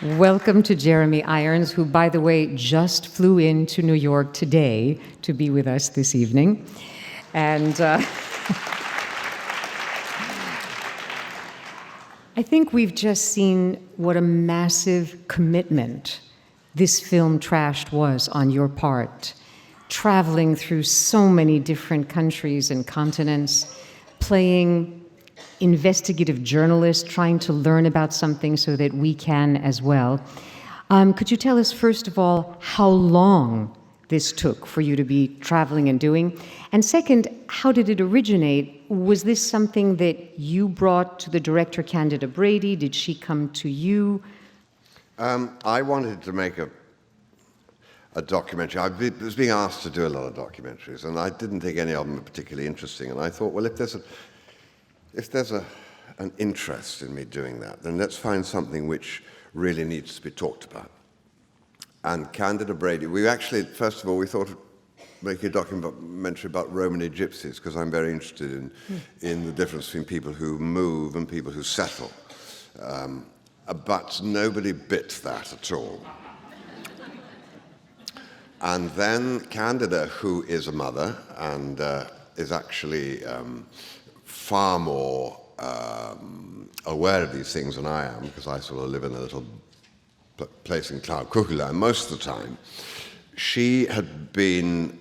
Welcome to Jeremy Irons, who, by the way, just flew into New York today to be with us this evening. And I think we've just seen what a massive commitment this film Trashed was on your part, traveling through so many different countries and continents, playing investigative journalist, trying to learn about something so that we can as well. Could you tell us, first of all, how long this took for you to be traveling and doing? And second, how did it originate? Was this something that you brought to the director, Candida Brady? Did she come to you? I wanted to make a documentary. I was being asked to do a lot of documentaries, and I didn't think any of them were particularly interesting. And I thought, well, if there's an interest in me doing that, then let's find something which really needs to be talked about. And Candida Brady, we actually, first of all, we thought of making a documentary about Romany gypsies, because I'm very interested in the difference between people who move and people who settle. But nobody bit that at all. And then Candida, who is a mother and is actually far more aware of these things than I am, because I sort of live in a little place in Cloud Cuckoo Land most of the time. She had been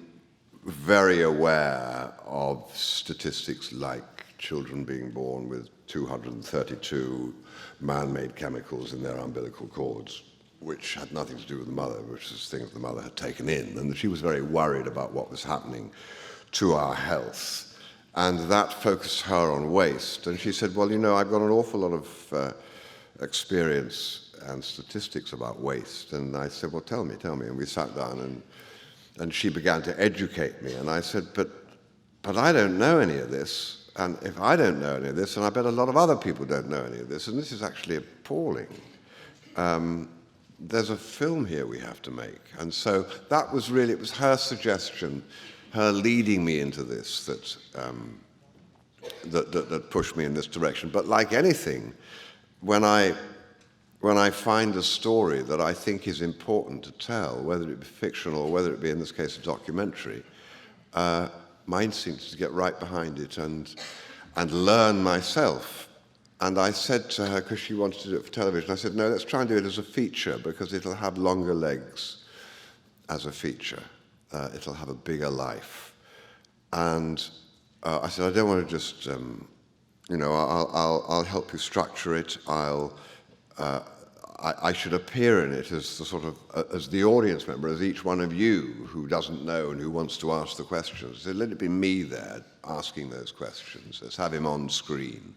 very aware of statistics like children being born with 232 man-made chemicals in their umbilical cords, which had nothing to do with the mother, which is things the mother had taken in, and she was very worried about what was happening to our health. And that focused her on waste. And she said, well, you know, I've got an awful lot of experience and statistics about waste. And I said, well, tell me. And we sat down and she began to educate me. And I said, but I don't know any of this. And if I don't know any of this, then I bet a lot of other people don't know any of this. And this is actually appalling. There's a film here we have to make. And so that was really, it was her suggestion, her leading me into this that pushed me in this direction. But like anything, when I find a story that I think is important to tell, whether it be fictional or whether it be, in this case, a documentary, my instinct is to get right behind it and learn myself. And I said to her, because she wanted to do it for television, I said, no, let's try and do it as a feature, because it'll have longer legs as a feature. It'll have a bigger life. And I said, I don't want to just, I'll help you structure it. I should appear in it as the sort of, as the audience member, as each one of you who doesn't know and who wants to ask the questions. So let it be me there asking those questions. Let's have him on screen.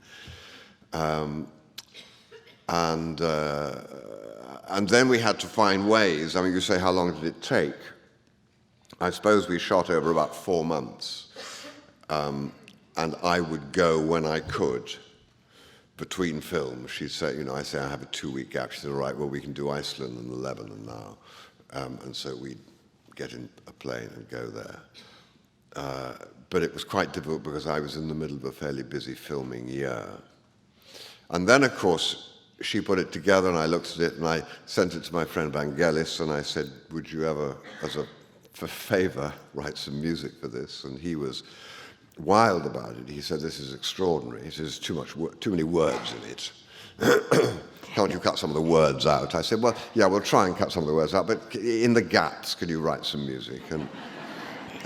And then we had to find ways. I mean, you say, how long did it take? I suppose we shot over about 4 months, and I would go when I could between films. She'd say, I say, I have a 2-week gap. She said, all right, well, we can do Iceland and Lebanon now. And so we'd get in a plane and go there. But it was quite difficult because I was in the middle of a fairly busy filming year. And then, of course, she put it together, and I looked at it, and I sent it to my friend Vangelis, and I said, would you ever, for favor, write some music for this? And he was wild about it. He said, this is extraordinary. He says, too many words in it. Can't you cut some of the words out? I said, well, yeah, we'll try and cut some of the words out, but in the gaps, could you write some music? And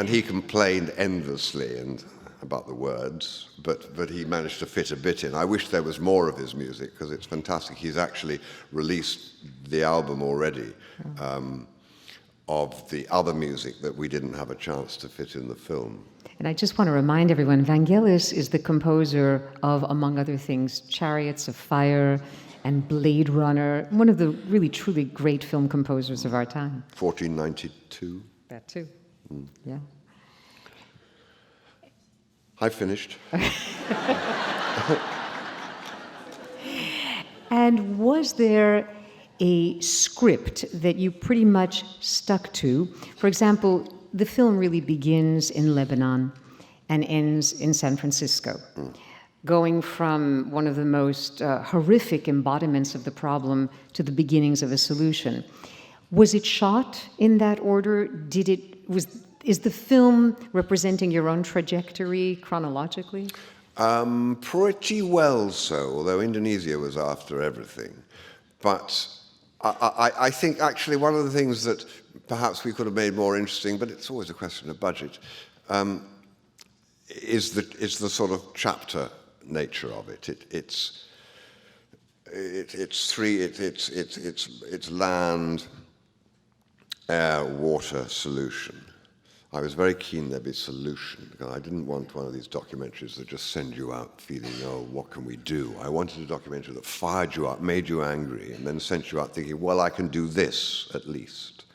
he complained endlessly about the words, but he managed to fit a bit in. I wish there was more of his music, because it's fantastic. He's actually released the album already, of the other music that we didn't have a chance to fit in the film. And I just want to remind everyone, Vangelis is the composer of, among other things, Chariots of Fire and Blade Runner, one of the really, truly great film composers of our time. 1492. That too. Yeah. I finished. And was there a script that you pretty much stuck to? For example, the film really begins in Lebanon and ends in San Francisco. going from one of the most horrific embodiments of the problem to the beginnings of a solution. Was it shot in that order? Is the film representing your own trajectory chronologically? Pretty well so, although Indonesia was after everything. But I think actually one of the things that perhaps we could have made more interesting, but it's always a question of budget, is the sort of chapter nature of it. It's land, air, water, solution. I was very keen there'd be solution, because I didn't want one of these documentaries that just send you out feeling, oh, what can we do? I wanted a documentary that fired you up, made you angry, and then sent you out thinking, well, I can do this at least.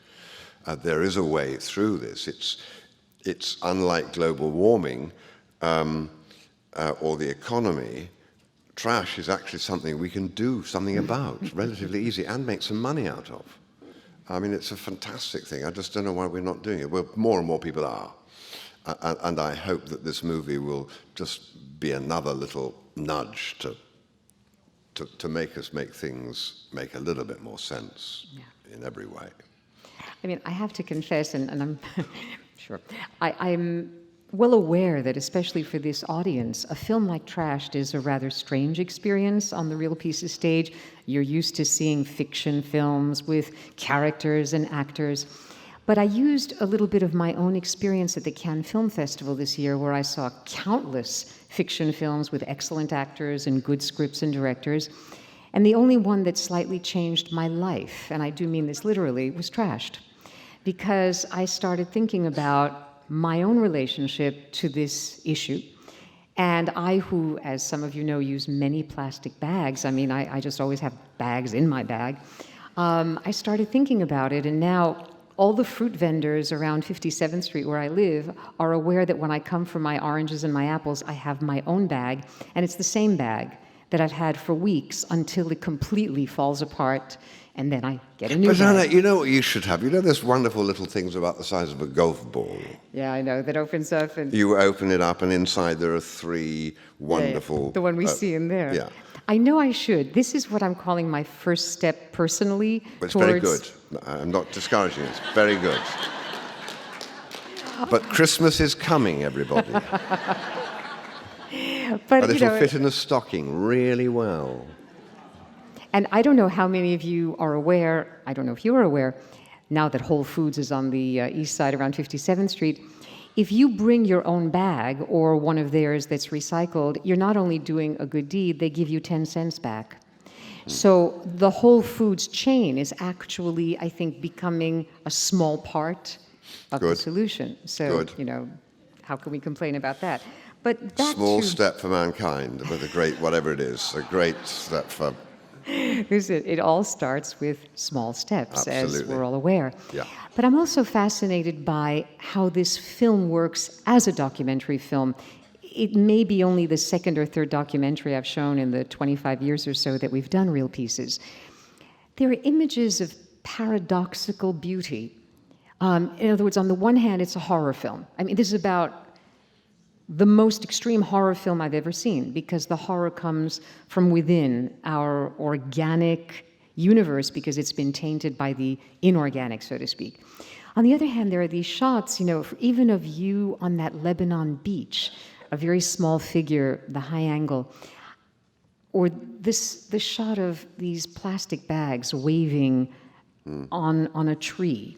There is a way through this. It's unlike global warming or the economy. Trash is actually something we can do something about, relatively easy, and make some money out of. I mean, it's a fantastic thing. I just don't know why we're not doing it. Well, more and more people are. And I hope that this movie will just be another little nudge to make us make things make a little bit more sense in every way. I mean, I have to confess, and I'm sure, I'm well aware that especially for this audience, a film like Trashed is a rather strange experience on the Real Pieces stage. You're used to seeing fiction films with characters and actors. But I used a little bit of my own experience at the Cannes Film Festival this year, where I saw countless fiction films with excellent actors and good scripts and directors. And the only one that slightly changed my life, and I do mean this literally, was Trashed. Because I started thinking about my own relationship to this issue. And I, who, as some of you know, use many plastic bags, I mean, I just always have bags in my bag, I started thinking about it, and now all the fruit vendors around 57th Street where I live are aware that when I come for my oranges and my apples, I have my own bag, and it's the same bag that I've had for weeks until it completely falls apart, and then I get a new bag. But Annette, you know what you should have? You know there's wonderful little things about the size of a golf ball? Yeah, I know, that opens up and... You open it up and inside there are three wonderful... The one we see in there. Yeah. I know I should. This is what I'm calling my first step personally It's towards... very good. I'm not discouraging it. It's very good. But Christmas is coming, everybody. But, and it'll fit in a stocking really well. And I don't know how many of you are aware, I don't know if you are aware, now that Whole Foods is on the east side around 57th Street, if you bring your own bag or one of theirs that's recycled, you're not only doing a good deed, they give you 10 cents back. So the Whole Foods chain is actually, I think, becoming a small part of the solution. So, you know, how can we complain about that? But back Small step for mankind, but a great, whatever it is, a great step for... It all starts with small steps, Absolutely. as we're all aware. Yeah. But I'm also fascinated by how this film works as a documentary film. It may be only the second or third documentary I've shown in the 25 years or so that we've done Real Pieces. There are images of paradoxical beauty. In other words, on the one hand, it's a horror film. I mean, this is about the most extreme horror film I've ever seen, because the horror comes from within our organic universe, because it's been tainted by the inorganic, so to speak. On the other hand, there are these shots, you know, even of you on that Lebanon beach, a very small figure, the high angle, or the shot of these plastic bags waving on a tree.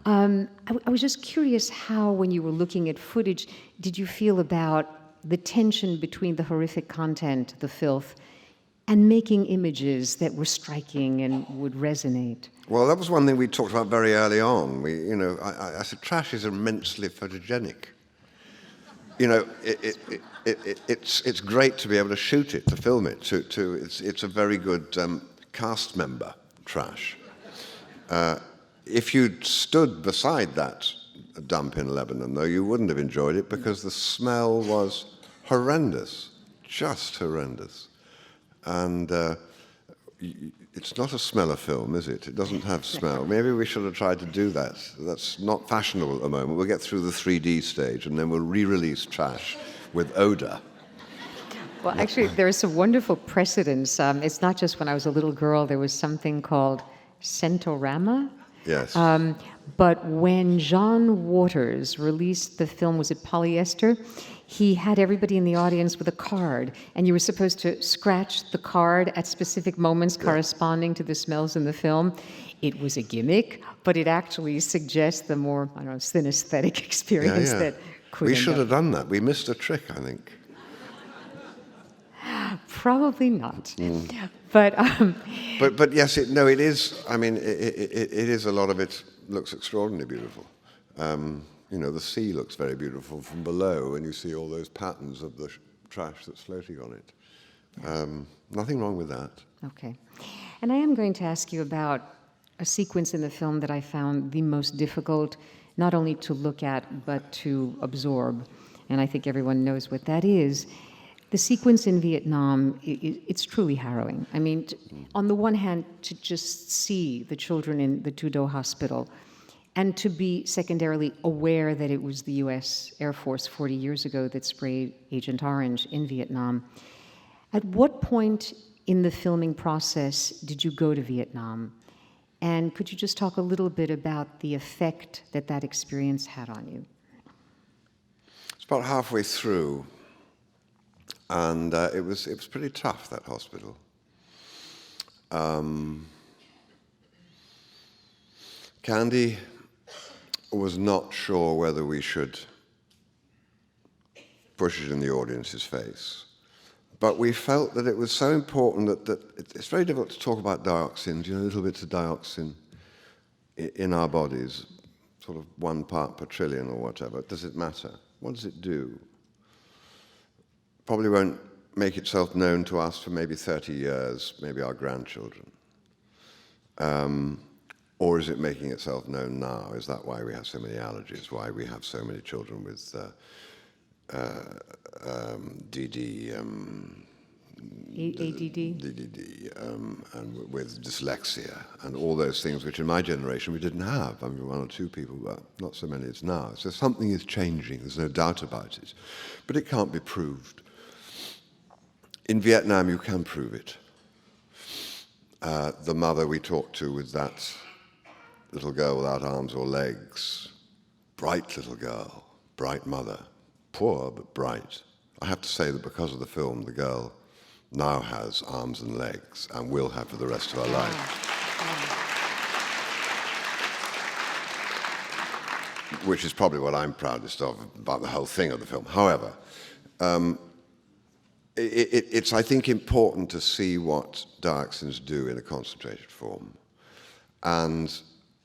I was just curious how, when you were looking at footage, did you feel about the tension between the horrific content, the filth, and making images that were striking and would resonate? Well, that was one thing we talked about very early on. I said, trash is immensely photogenic. You know, it's great to be able to shoot it, to film it. It's a very good cast member, trash. If you'd stood beside that dump in Lebanon, though, you wouldn't have enjoyed it, because the smell was horrendous, just horrendous. And it's not a smeller film, is it? It doesn't have smell. Maybe we should have tried to do that. That's not fashionable at the moment. We'll get through the 3D stage, and then we'll re-release Trash with odor. Well, actually, there is some wonderful precedents. It's not just when I was a little girl, there was something called Sentorama. Yes. But when John Waters released the film, was it Polyester? He had everybody in the audience with a card, and you were supposed to scratch the card at specific moments corresponding to the smells in the film. It was a gimmick, but it actually suggests the more, I don't know, synesthetic experience that could We end should up. have done that. We missed a trick, I think. Probably not. But But yes, it is. I mean, it is, a lot of it looks extraordinarily beautiful. You know, the sea looks very beautiful from below, and you see all those patterns of the trash that's floating on it. Nothing wrong with that. okay. And I am going to ask you about a sequence in the film that I found the most difficult, not only to look at, but to absorb. And I think everyone knows what that is. The sequence in Vietnam, it's truly harrowing. I mean, on the one hand, to just see the children in the Tu Do hospital, and to be secondarily aware that it was the US Air Force 40 years ago that sprayed Agent Orange in Vietnam. At what point in the filming process did you go to Vietnam? And could you just talk a little bit about the effect that that experience had on you? It's about halfway through, and it was pretty tough, that hospital. Candy was not sure whether we should push it in the audience's face. But we felt that it was so important that it's very difficult to talk about dioxins, little bits of dioxin in our bodies, sort of 1 part per trillion or whatever. Does it matter? What does it do? Probably won't make itself known to us for maybe 30 years, maybe our grandchildren. Or is it making itself known now? Is that why we have so many allergies? Why we have so many children with DD, DDD, and with dyslexia, and all those things which in my generation we didn't have. I mean, 1 or 2 people, but not so many it's now. So something is changing, there's no doubt about it. But it can't be proved. In Vietnam, you can prove it. The mother we talked to with that little girl without arms or legs, bright little girl, bright mother, poor but bright. I have to say that because of the film, the girl now has arms and legs and will have for the rest of her life. Which is probably what I'm proudest of about the whole thing of the film. However, it's, I think, important to see what dioxins do in a concentrated form. And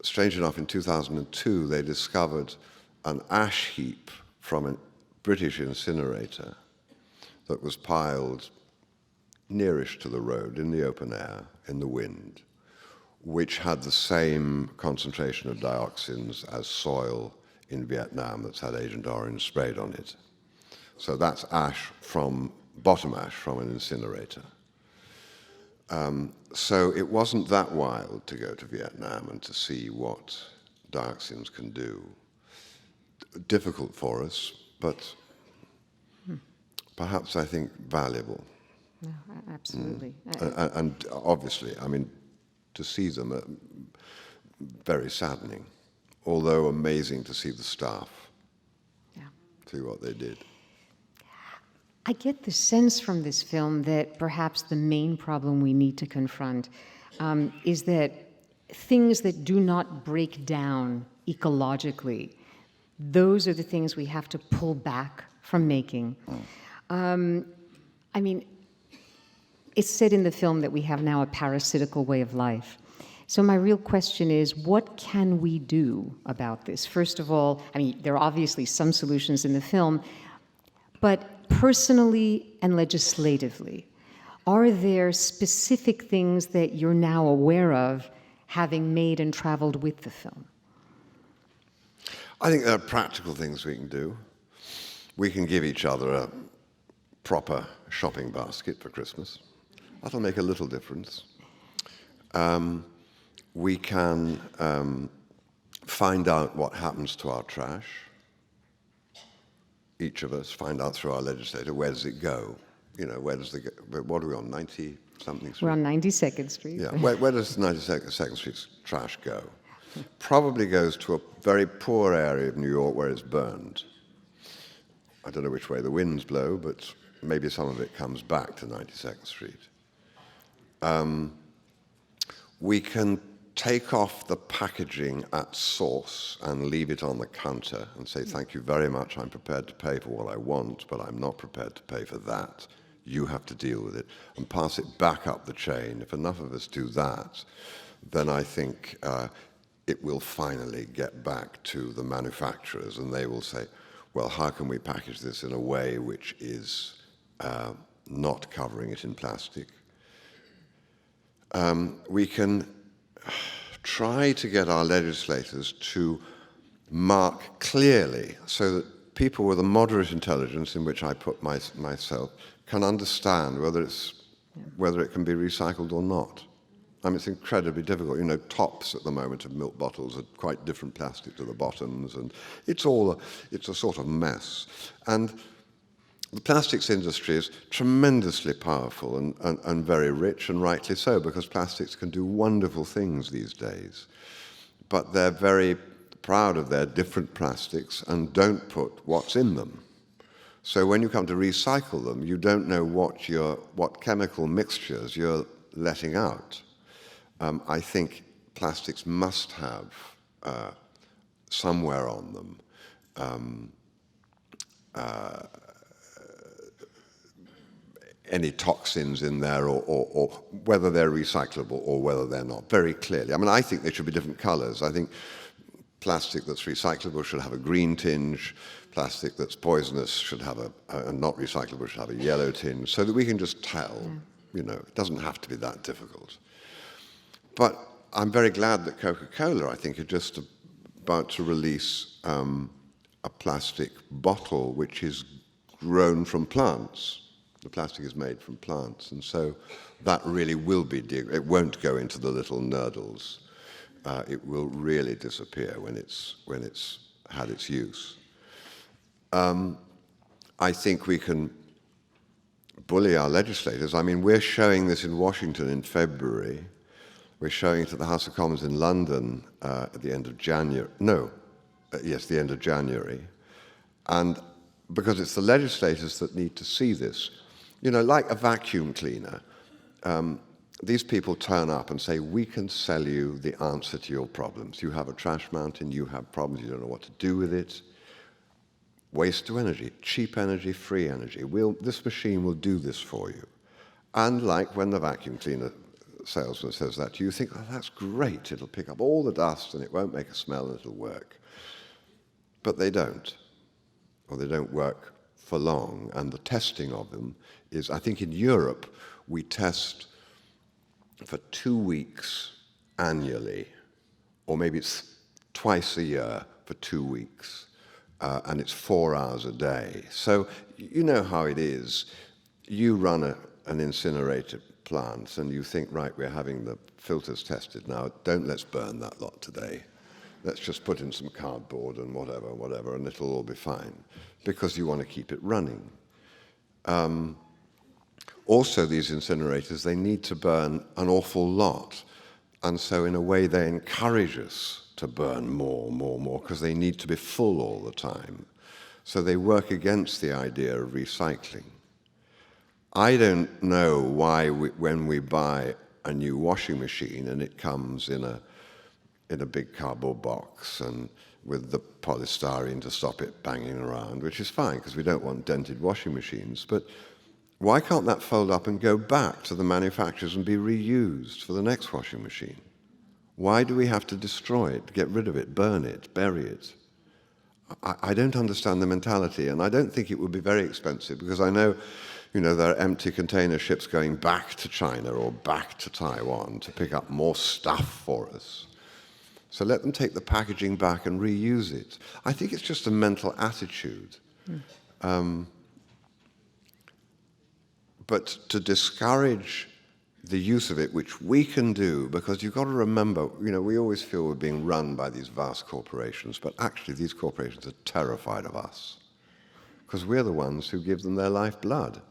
strange enough, in 2002, they discovered an ash heap from a British incinerator that was piled nearish to the road, in the open air, in the wind, which had the same concentration of dioxins as soil in Vietnam that's had Agent Orange sprayed on it. So that's bottom ash from an incinerator. So it wasn't that wild to go to Vietnam and to see what dioxins can do. Difficult for us, but perhaps, I think, valuable. No, absolutely. And obviously, I mean, to see them, very saddening, although amazing to see the staff, see what they did. I get the sense from this film that perhaps the main problem we need to confront is that things that do not break down ecologically, those are the things we have to pull back from making. I mean, it's said in the film that we have now a parasitical way of life. So my real question is, what can we do about this? First of all, I mean, there are obviously some solutions in the film, but personally and legislatively, are there specific things that you're now aware of, having made and traveled with the film? I think there are practical things we can do. We can give each other a proper shopping basket for Christmas. That'll make a little difference. We can find out what happens to our trash. Each of us find out through our legislator, where does it go? where does what are we on, 90-something street? We're on 92nd Street. Yeah, where does 92nd Street's trash go? Probably goes to a very poor area of New York where it's burned. I don't know which way the winds blow, but maybe some of it comes back to 92nd Street. We can take off the packaging at source and leave it on the counter and say, thank you very much, I'm prepared to pay for what I want, but I'm not prepared to pay for that. You have to deal with it, and pass it back up the chain. If enough of us do that, then I think it will finally get back to the manufacturers, and they will say, well, how can we package this in a way which is not covering it in plastic? We can try to get our legislators to mark clearly so that people with a moderate intelligence, in which I put myself, can understand whether it can be recycled or not. I mean, it's incredibly difficult. Tops at the moment of milk bottles are quite different plastic to the bottoms, and it's a sort of mess. And the plastics industry is tremendously powerful and very rich, and rightly so, because plastics can do wonderful things these days. But they're very proud of their different plastics and don't put what's in them. So when you come to recycle them, you don't know what chemical mixtures you're letting out. I think plastics must have somewhere on them any toxins in there, or whether they're recyclable or whether they're not, very clearly. I mean, I think they should be different colors. I think plastic that's recyclable should have a green tinge, plastic that's poisonous should have and not recyclable should have a yellow tinge, so that we can just tell. It doesn't have to be that difficult. But I'm very glad that Coca-Cola, I think, are just about to release a plastic bottle which is grown from plants. The plastic is made from plants, and so that really will be, it won't go into the little nurdles. It will really disappear when it's had its use. I think we can bully our legislators. I mean, we're showing this in Washington in February. We're showing it at the House of Commons in London at the end of January. The end of January. And because it's the legislators that need to see this. Like a vacuum cleaner, these people turn up and say, we can sell you the answer to your problems. You have a trash mountain, you have problems, you don't know what to do with it. Waste to energy, cheap energy, free energy. This machine will do this for you. And like when the vacuum cleaner salesman says that to you, you think, oh, that's great, it'll pick up all the dust and it won't make a smell and it'll work. But they don't, or they don't work for long, and the testing of them is, I think in Europe, we test for 2 weeks annually, or maybe it's twice a year for 2 weeks, and it's 4 hours a day. So you know how it is. You run an incinerator plant, and you think, right, we're having the filters tested now, let's burn that lot today. Let's just put in some cardboard and whatever, and it'll all be fine, because you want to keep it running. Also, these incinerators, they need to burn an awful lot, and so in a way they encourage us to burn more, because they need to be full all the time. So they work against the idea of recycling. I don't know why when we buy a new washing machine and it comes in a big cardboard box and with the polystyrene to stop it banging around, which is fine because we don't want dented washing machines, but why can't that fold up and go back to the manufacturers and be reused for the next washing machine? Why do we have to destroy it, get rid of it, burn it, bury it? I don't understand the mentality, and I don't think it would be very expensive, because I know, there are empty container ships going back to China or back to Taiwan to pick up more stuff for us. So let them take the packaging back and reuse it. I think it's just a mental attitude. But to discourage the use of it, which we can do, because you've got to remember, we always feel we're being run by these vast corporations, but actually these corporations are terrified of us, because we're the ones who give them their lifeblood.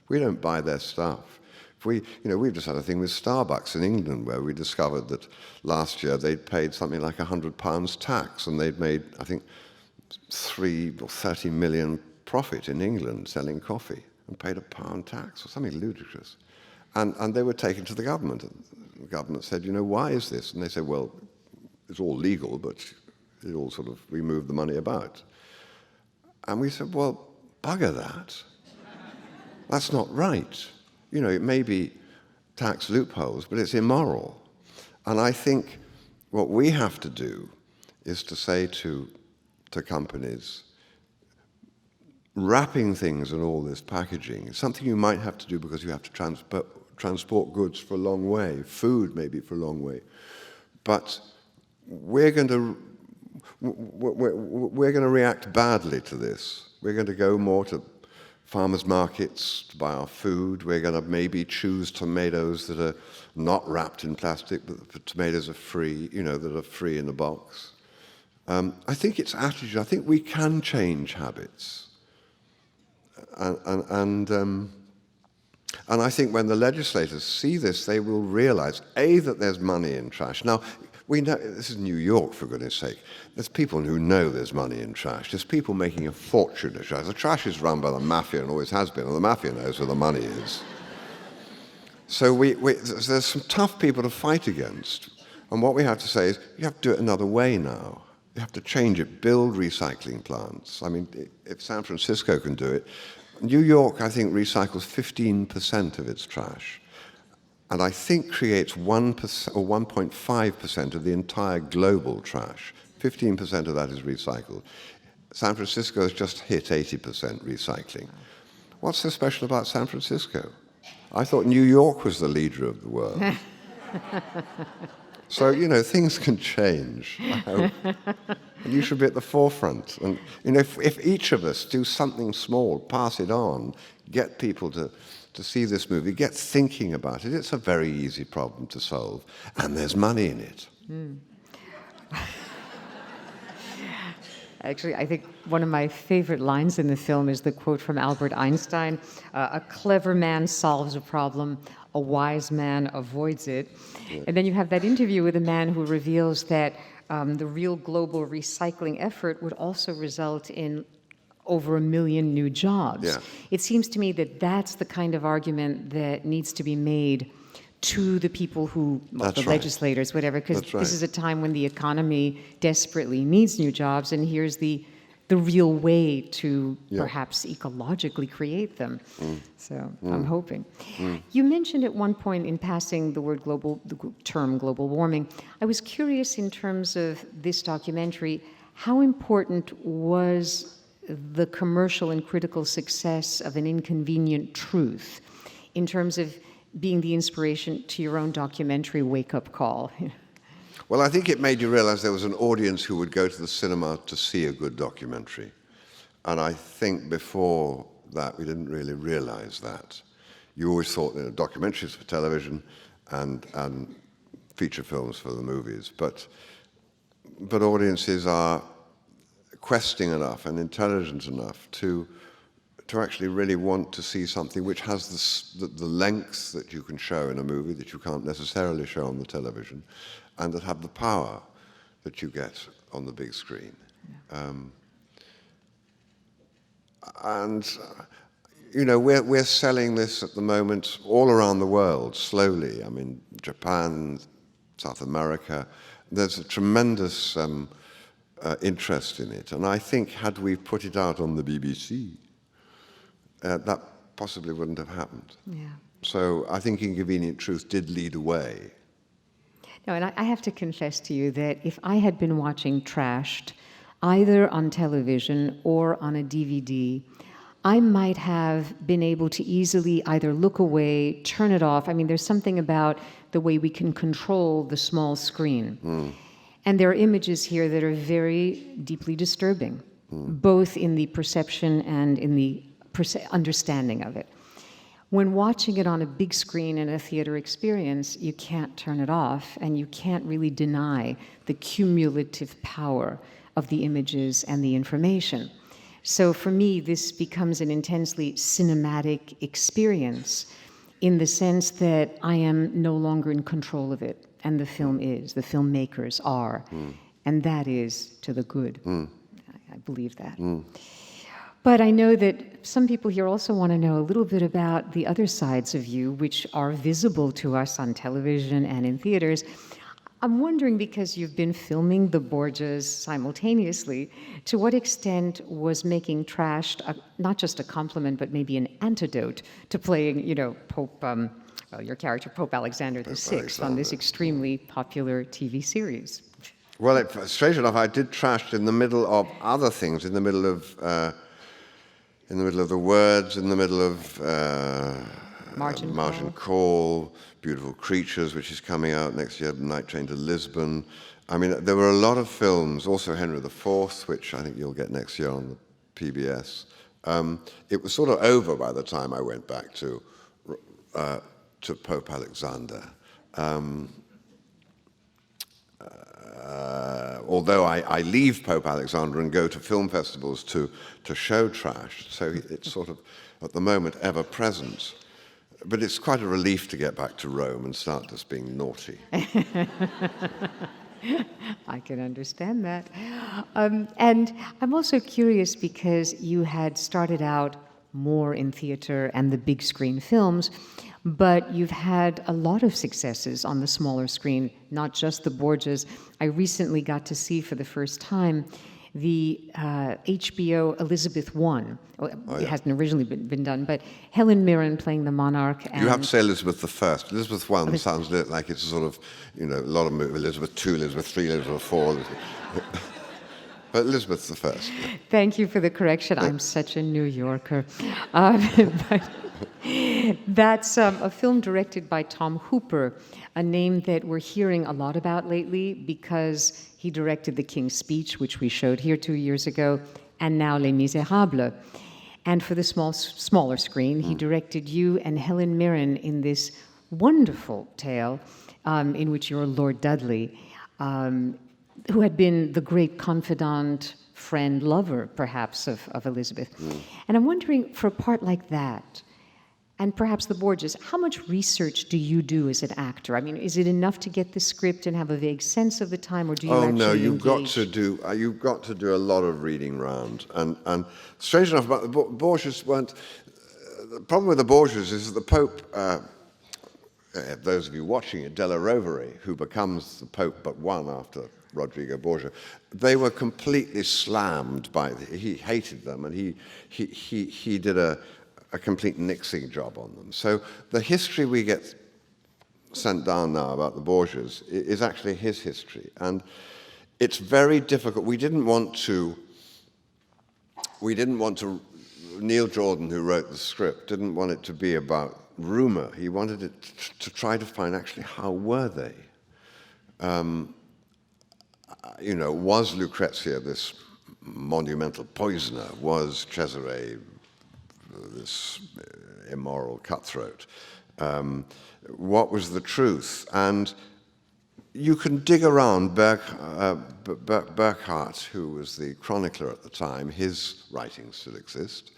We don't buy their stuff. If we've just had a thing with Starbucks in England where we discovered that last year they'd paid something like £100 tax, and they'd made, I think, 3 or 30 million profit in England selling coffee, and paid £1 tax or something ludicrous. And they were taken to the government. The government said, why is this? And they said, well, it's all legal, but it all sort of, we move the money about. And we said, well, bugger that. That's not right. It may be tax loopholes, but it's immoral. And I think what we have to do is to say to companies, wrapping things and all this packaging is something you might have to do because you have to transport goods for a long way, food maybe for a long way. But we're going to react badly to this. We're going to go more to farmers' markets to buy our food. We're going to maybe choose tomatoes that are not wrapped in plastic, but the tomatoes are free, that are free in a box. I think it's attitude. I think we can change habits. And I think when the legislators see this, they will realize, A, that there's money in trash. Now, we know, this is New York, for goodness sake. There's people who know there's money in trash. There's people making a fortune in trash. The trash is run by the mafia and always has been, and the mafia knows where the money is. So there's some tough people to fight against. And what we have to say is, you have to do it another way now. You have to change it, build recycling plants. I mean, if San Francisco can do it, New York, I think, recycles 15% of its trash. And I think creates 1% or 1.5% of the entire global trash. 15% of that is recycled. San Francisco has just hit 80% recycling. What's so special about San Francisco? I thought New York was the leader of the world. So, things can change, I hope. And you should be at the forefront. And, if each of us do something small, pass it on, get people to see this movie, get thinking about it, it's a very easy problem to solve. And there's money in it. Mm. Actually, I think one of my favorite lines in the film is the quote from Albert Einstein, a clever man solves a problem, a wise man avoids it. Yeah. And then you have that interview with a man who reveals that the real global recycling effort would also result in over 1 million new jobs. Yeah. It seems to me that that's the kind of argument that needs to be made to the people who, the legislators, whatever, because this is a time when the economy desperately needs new jobs, and here's the real way to perhaps ecologically create them. So I'm hoping. You mentioned at one point in passing the term global warming. I was curious in terms of this documentary, how important was the commercial and critical success of An Inconvenient Truth in terms of being the inspiration to your own documentary wake-up call? Well, I think it made you realize there was an audience who would go to the cinema to see a good documentary. And I think before that, we didn't really realize that. You always thought documentaries for television and feature films for the movies. But audiences are questing enough and intelligent enough to actually really want to see something which has the length that you can show in a movie that you can't necessarily show on the television, and that have the power that you get on the big screen. Yeah. We're selling this at the moment all around the world, slowly. I mean, Japan, South America, there's a tremendous interest in it. And I think had we put it out on the BBC, that possibly wouldn't have happened. Yeah. So I think Inconvenient Truth did lead away. No, and I have to confess to you that if I had been watching Trashed, either on television or on a DVD, I might have been able to easily either look away, turn it off. I mean, there's something about the way we can control the small screen. And there are images here that are very deeply disturbing, both in the perception and in the understanding of it. When watching it on a big screen in a theater experience, you can't turn it off, and you can't really deny the cumulative power of the images and the information. So for me, this becomes an intensely cinematic experience in the sense that I am no longer in control of it, and the film is, the filmmakers are, and that is to the good. I believe that. But I know that some people here also want to know a little bit about the other sides of you, which are visible to us on television and in theaters. I'm wondering, because you've been filming the Borgias simultaneously, to what extent was making Trashed not just a compliment, but maybe an antidote to playing, Pope, your character, Pope Alexander VI, on this extremely popular TV series? Well, strange enough, I did Trashed in the middle of other things, in the middle of the Words, in the middle of Margin Call, Beautiful Creatures, which is coming out next year, Night Train to Lisbon. I mean, there were a lot of films, also Henry IV, which I think you'll get next year on the PBS. It was sort of over by the time I went back to Pope Alexander. Although I leave Pope Alexander and go to film festivals to show Trash, so it's sort of, at the moment, ever present. But it's quite a relief to get back to Rome and start just being naughty. I can understand that. And I'm also curious, because you had started out more in theater and the big screen films, but you've had a lot of successes on the smaller screen, not just the Borgias. I recently got to see for the first time the HBO Elizabeth I. It hasn't originally been done, but Helen Mirren playing the monarch. And you have to say Elizabeth I. Elizabeth I sounds like it's a sort of, a lot of movies, Elizabeth II, Elizabeth III, Elizabeth IV. But Elizabeth I. Yeah. Thank you for the correction. I'm such a New Yorker. But that's a film directed by Tom Hooper, a name that we're hearing a lot about lately because he directed The King's Speech, which we showed here 2 years ago, and now Les Miserables. And for the smaller screen, he directed you and Helen Mirren in this wonderful tale in which you're Lord Dudley, who had been the great confidant, friend, lover, perhaps, of Elizabeth. And I'm wondering, for a part like that, and perhaps the Borgias, how much research do you do as an actor? I mean, is it enough to get the script and have a vague sense of the time, or do you actually no, you've engage? you've got to do a lot of reading round. And strange enough, but the Borgias weren't. The problem with the Borgias is that the Pope, those of you watching it, Della Rovere, who becomes the Pope but one after Rodrigo Borgia, they were completely slammed he hated them, and he did a complete nixing job on them. So the history we get sent down now about the Borgias is actually his history, and it's very difficult. We didn't want to. Neil Jordan, who wrote the script, didn't want it to be about rumor. He wanted it to try to find actually how were they. Was Lucrezia this monumental poisoner? Was Cesare this immoral cutthroat? What was the truth? And you can dig around Burckhardt, who was the chronicler at the time. His writings still exist,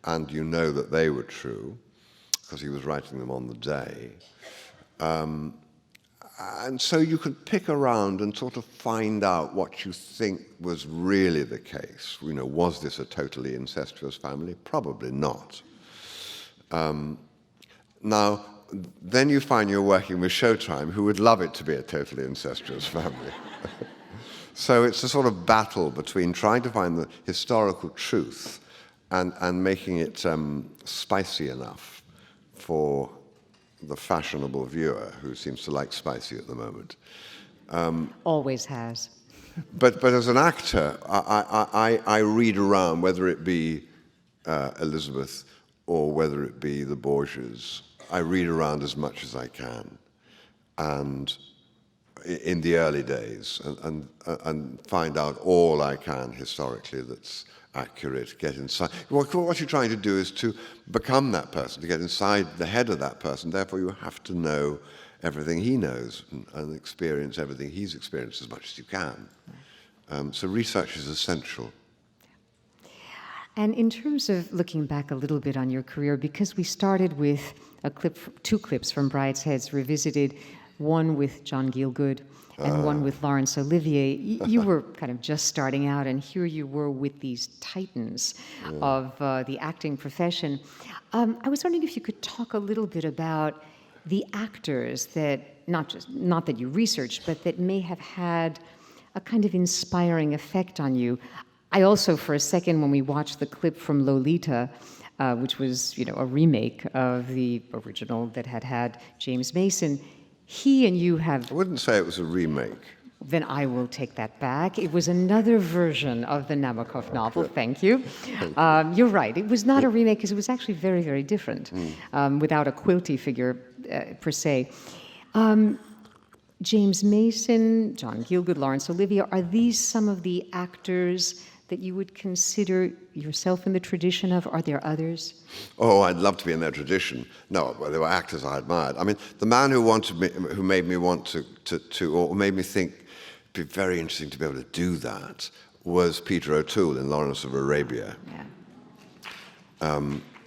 and you know that they were true because he was writing them on the day. And so you could pick around and sort of find out what you think was really the case. Was this a totally incestuous family? Probably not. Now, then you find you're working with Showtime, who would love it to be a totally incestuous family. So it's a sort of battle between trying to find the historical truth and making it spicy enough for the fashionable viewer, who seems to like spicy at the moment. Always has. But as an actor, I read around, whether it be Elizabeth or whether it be the Borgias. I read around as much as I can, and in the early days, and find out all I can historically that's accurate, get inside. What you're trying to do is to become that person, to get inside the head of that person. Therefore, you have to know everything he knows and experience everything he's experienced as much as you can. So research is essential. And in terms of looking back a little bit on your career, because we started with two clips from Bridesheads Revisited, one with John Gielgud and one with Laurence Olivier, you were kind of just starting out, and here you were with these titans of the acting profession. I was wondering if you could talk a little bit about the actors that, not that you researched, but that may have had a kind of inspiring effect on you. I also, for a second, when we watched the clip from Lolita, which was, a remake of the original that had James Mason, he and you have... I wouldn't say it was a remake. Then I will take that back. It was another version of the Nabokov novel. Thank you. You're right. It was not a remake because it was actually very, very different, without a Quilty figure per se. James Mason, John Gielgud, Laurence Olivier, are these some of the actors that you would consider yourself in the tradition of? Are there others? Oh, I'd love to be in their tradition. No, well, they were actors I admired. I mean, the man who made me want to, or made me think it'd be very interesting to be able to do that, was Peter O'Toole in Lawrence of Arabia. Yeah.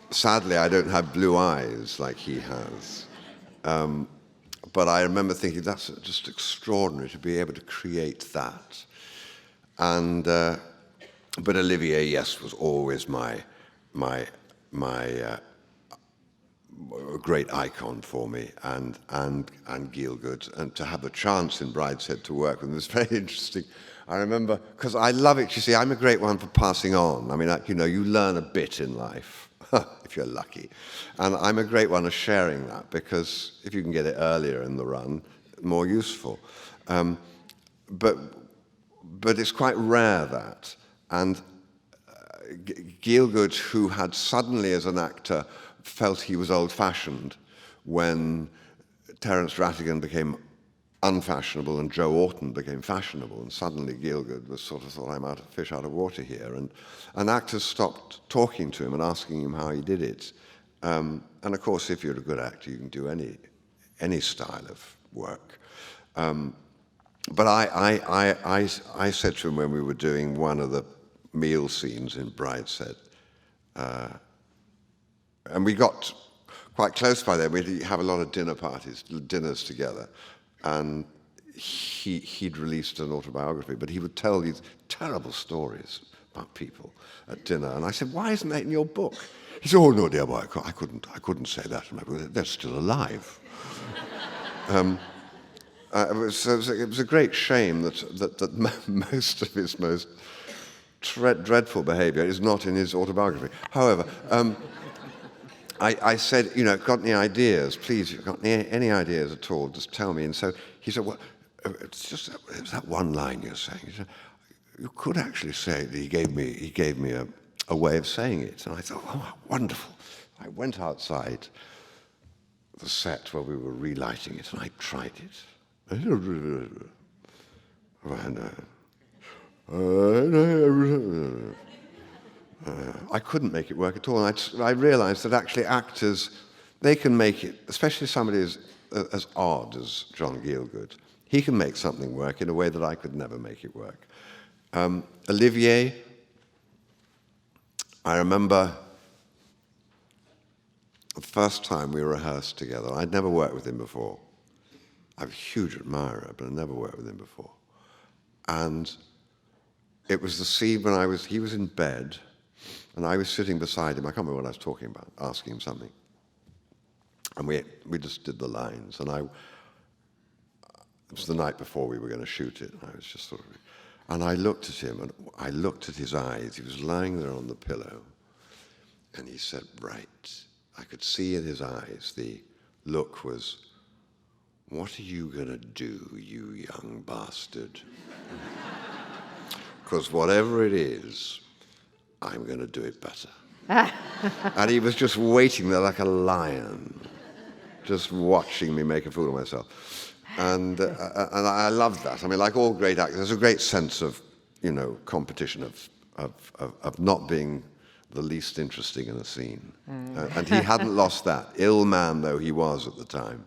Sadly, I don't have blue eyes like he has. But I remember thinking, that's just extraordinary to be able to create that. And but Olivier, yes, was always my great icon for me, and Gielgud, and to have a chance in Brideshead to work with him was very interesting. I remember, because I love it. You see, I'm a great one for passing on. I mean, you learn a bit in life, if you're lucky, and I'm a great one of sharing that, because if you can get it earlier in the run, more useful. But it's quite rare that. And Gielgud, who had suddenly, as an actor, felt he was old-fashioned when Terence Rattigan became unfashionable and Joe Orton became fashionable, and suddenly Gielgud was sort of thought, I'm fish out of water here, and actors stopped talking to him and asking him how he did it. And of course, if you're a good actor, you can do any style of work. But I said to him when we were doing one of the meal scenes in Brideshead, and we got quite close by then. We'd have a lot of dinners together, and he'd released an autobiography, but he would tell these terrible stories about people at dinner. And I said, why isn't that in your book? He said, oh no, dear boy, I couldn't say that in my book. They're still alive. It was a great shame that most of his most dreadful behavior is not in his autobiography. However, I said, got any ideas? Please, if you've got any ideas at all, just tell me. And so he said, well, it was that one line you're saying. He said, you could actually say that he gave me a way of saying it. And I thought, oh, wonderful. I went outside the set where we were relighting it, and I tried it. I couldn't make it work at all. And I realized that actually actors, they can make it, especially somebody as odd as John Gielgud. He can make something work in a way that I could never make it work. Olivier, I remember the first time we rehearsed together. I'd never worked with him before. I'm a huge admirer, but I'd never worked with him before. And it was the scene when he was in bed, and I was sitting beside him. I can't remember what I was talking about, asking him something. And we just did the lines, and it was the night before we were going to shoot it, and I was just sort of, and I looked at him, and I looked at his eyes. He was lying there on the pillow, and he said, right. I could see in his eyes, the look was, what are you going to do, you young bastard? Because whatever it is, I'm going to do it better. And he was just waiting there like a lion, just watching me make a fool of myself. And I loved that. I mean, like all great actors, there's a great sense of, competition, of not being the least interesting in a scene. And he hadn't lost that, ill man though he was at the time.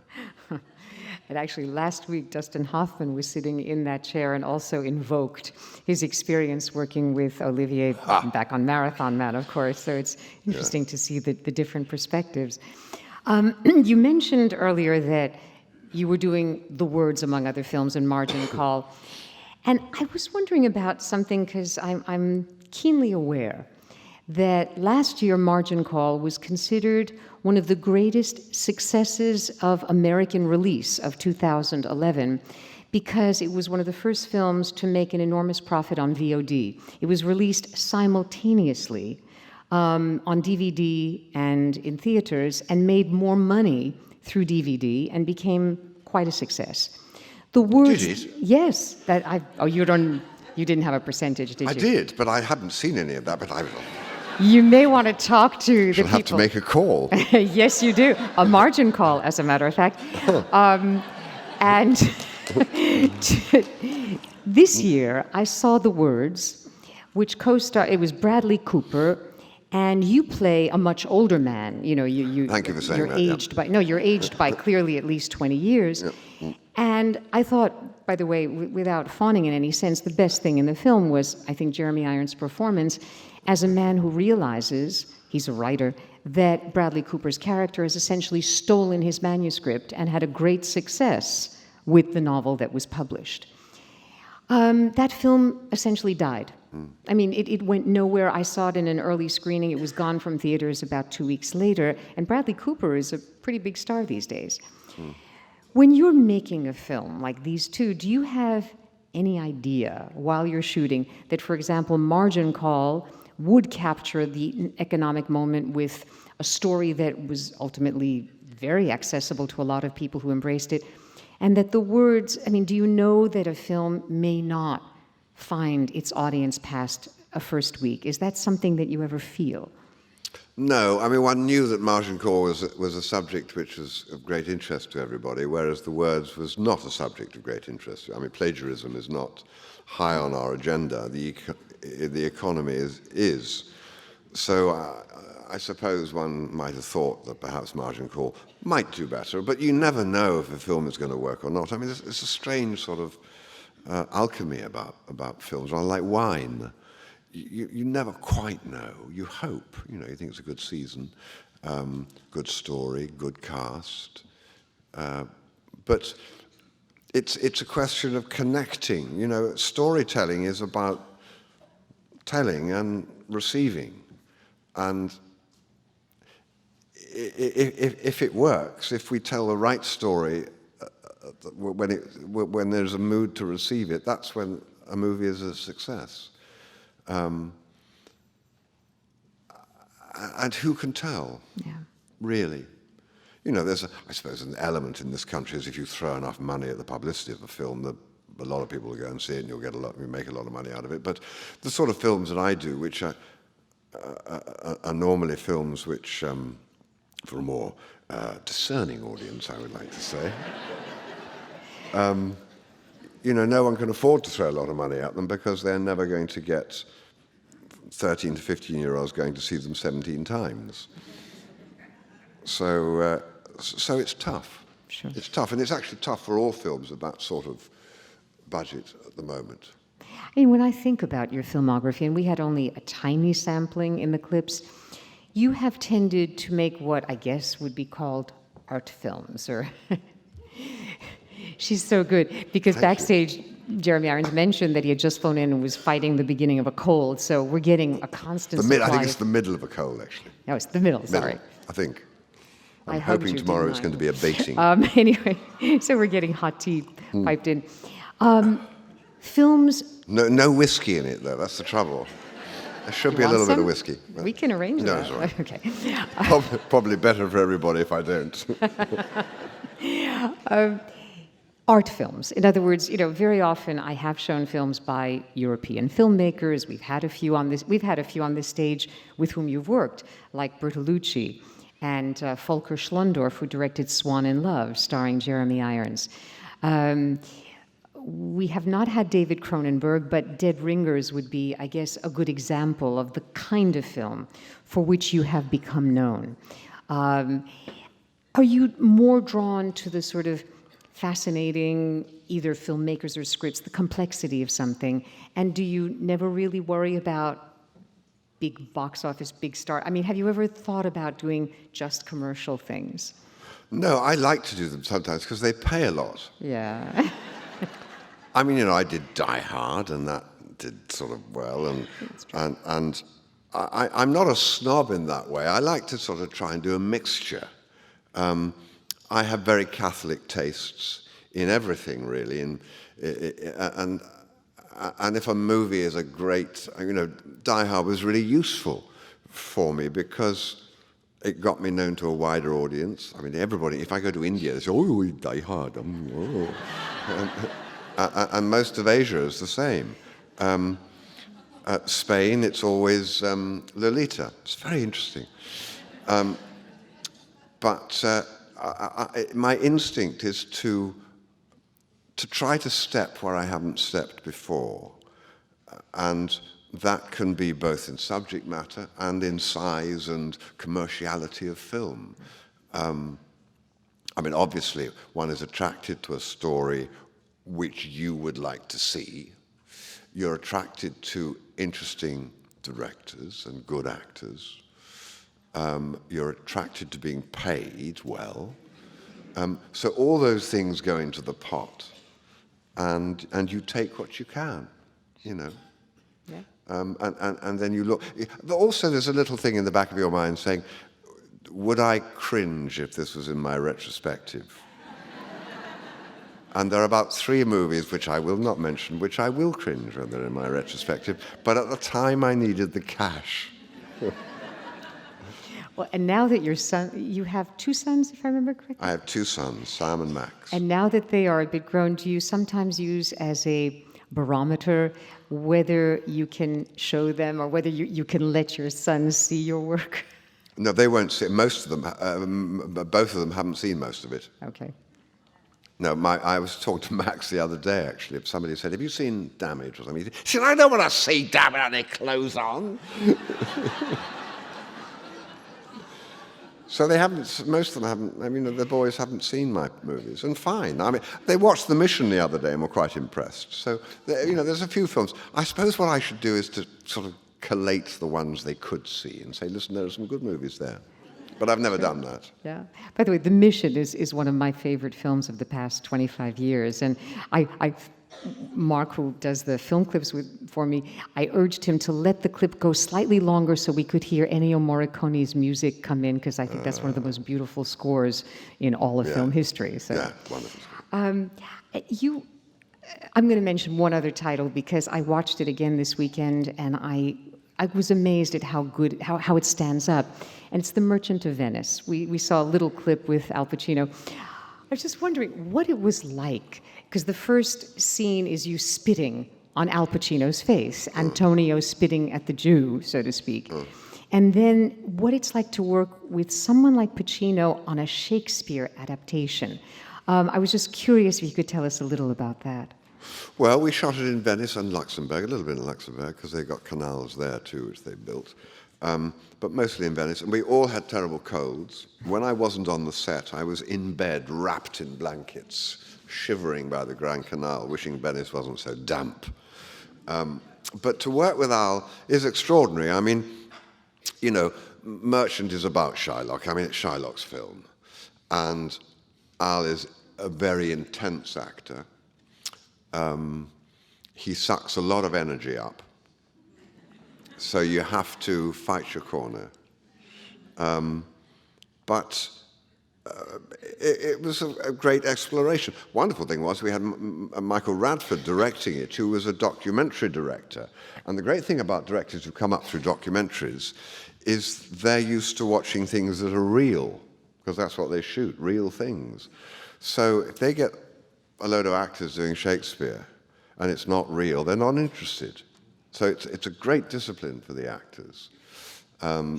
And actually, last week, Dustin Hoffman was sitting in that chair and also invoked his experience working with Olivier back on Marathon Man, of course. So it's interesting to see the different perspectives. You mentioned earlier that you were doing The Words, among other films, and Margin Call. And I was wondering about something, because I'm keenly aware that last year Margin Call was considered one of the greatest successes of American release of 2011, because it was one of the first films to make an enormous profit on VOD. It was released simultaneously on DVD and in theaters, and made more money through DVD and became quite a success. The Words, Did it? yes. You didn't have a percentage, did you? I did, but I hadn't seen any of that. But I You may want to talk to the shall people. have to make a call. Yes, you do. A margin call, as a matter of fact. And this year, I saw The Words, which co-star. It was Bradley Cooper, and you play a much older man. You know, Thank you for saying you're that, aged by you're aged by clearly at least 20 years. And I thought, by the way, without fawning in any sense, the best thing in the film was, I think, Jeremy Irons' performance as a man who realizes, he's a writer, that Bradley Cooper's character has essentially stolen his manuscript and had a great success with the novel that was published. That film essentially died. I mean, it went nowhere. I saw it in an early screening. It was gone from theaters about 2 weeks later. And Bradley Cooper is a pretty big star these days. When you're making a film like these two, do you have any idea while you're shooting that, for example, Margin Call would capture the economic moment with a story that was ultimately very accessible to a lot of people who embraced it, and that The Words, I mean, do you know that a film may not find its audience past a first week? Is that something that you ever feel? No, I mean, one knew that Margin Call was a subject which was of great interest to everybody, whereas The Words was not a subject of great interest. I mean, plagiarism is not high on our agenda. The economy is. So I suppose one might have thought that perhaps Margin Call might do better, but you never know if a film is going to work or not. I mean, it's a strange sort of alchemy about films, rather like wine. You never quite know. You hope. You know, you think it's a good season, good story, good cast. But it's a question of connecting. You know, storytelling is about telling and receiving. And if it works, if we tell the right story when there's a mood to receive it, that's when a movie is a success. And who can tell? Yeah. Really? You know, there's, I suppose, an element in this country is if you throw enough money at the publicity of a film, a lot of people will go and see it, and you make a lot of money out of it. But the sort of films that I do, which are normally films which, for a more discerning audience, I would like to say, you know, no one can afford to throw a lot of money at them because they're never going to get 13 to 15-year-olds going to see them 17 times. So it's tough. Sure. It's tough, and it's actually tough for all films at that sort of budget at the moment. I mean, when I think about your filmography, and we had only a tiny sampling in the clips, you have tended to make what I guess would be called art films, or... She's so good, because backstage, Jeremy Irons mentioned that he had just flown in and was fighting the beginning of a cold, so we're getting a constant supply. I think it's the middle of a cold, actually. No, it's the middle. Sorry. I think. I'm hoping tomorrow it's going to be a baiting. Anyway, so we're getting hot tea piped in. Films... No whiskey in it, though. That's the trouble. There should be a little bit of whiskey. We can arrange that. No, it's all right. Okay. Probably better for everybody if I don't. Art films. In other words, you know, very often I have shown films by European filmmakers. We've had a few on this stage with whom you've worked, like Bertolucci and Volker Schlondorf, who directed Swan in Love, starring Jeremy Irons. We have not had David Cronenberg, but Dead Ringers would be, I guess, a good example of the kind of film for which you have become known. Are you more drawn to the sort of fascinating either filmmakers or scripts, the complexity of something? And do you never really worry about big box office, big star? I mean, have you ever thought about doing just commercial things? No, I like to do them sometimes because they pay a lot. Yeah. I mean, you know, I did Die Hard, and that did sort of well, and I'm not a snob in that way. I like to sort of try and do a mixture. I have very Catholic tastes in everything, really, and if a movie is a great, you know, Die Hard was really useful for me because it got me known to a wider audience. I mean, everybody, if I go to India, they say, oh, Die Hard. And most of Asia is the same. Spain, it's always Lolita. It's very interesting. But my instinct is to try to step where I haven't stepped before. And that can be both in subject matter and in size and commerciality of film. I mean, obviously, one is attracted to a story which you would like to see. You're attracted to interesting directors and good actors. You're attracted to being paid well. So all those things go into the pot, and you take what you can, you know. Yeah. And then you look. But also, there's a little thing in the back of your mind saying, would I cringe if this was in my retrospective? And there are about 3 movies, which I will not mention, which I will cringe when they're in my retrospective. But at the time, I needed the cash. Well, and now that your son, you have 2 sons, if I remember correctly? I have 2 sons, Sam and Max. And now that they are a bit grown, do you sometimes use as a barometer whether you can show them or whether you can let your sons see your work? No, they won't see it. Most of them, both of them haven't seen most of it. Okay. No, I was talking to Max the other day, actually. If somebody said, have you seen Damage or something? He said, I don't want to see Damage with their clothes on. So they haven't, most of them haven't, I mean, the boys haven't seen my movies, and fine. I mean, they watched The Mission the other day and were quite impressed. So, you know, there's a few films. I suppose what I should do is to sort of collate the ones they could see and say, listen, there are some good movies there. But I've never done that. Yeah. By the way, The Mission is one of my favorite films of the past 25 years. And Mark, who does the film clips for me, I urged him to let the clip go slightly longer so we could hear Ennio Morricone's music come in, because I think that's one of the most beautiful scores in all of film history. So, yeah, wonderful. I'm going to mention one other title because I watched it again this weekend, and I was amazed at how good, how it stands up. And it's The Merchant of Venice. We saw a little clip with Al Pacino. I was just wondering what it was like, because the first scene is you spitting on Al Pacino's face, Antonio spitting at the Jew, so to speak. And then what it's like to work with someone like Pacino on a Shakespeare adaptation. I was just curious if you could tell us a little about that. Well, we shot it in Venice and Luxembourg, a little bit in Luxembourg, because they've got canals there too, which they built. But mostly in Venice. And we all had terrible colds. When I wasn't on the set, I was in bed, wrapped in blankets, shivering by the Grand Canal, wishing Venice wasn't so damp. But to work with Al is extraordinary. I mean, you know, Merchant is about Shylock. I mean, it's Shylock's film. And Al is a very intense actor. He sucks a lot of energy up. So you have to fight your corner. But it was a great exploration. Wonderful thing was we had Michael Radford directing it, who was a documentary director. And the great thing about directors who come up through documentaries is they're used to watching things that are real, because that's what they shoot, real things. So if they get a load of actors doing Shakespeare and it's not real, they're not interested. So it's a great discipline for the actors. I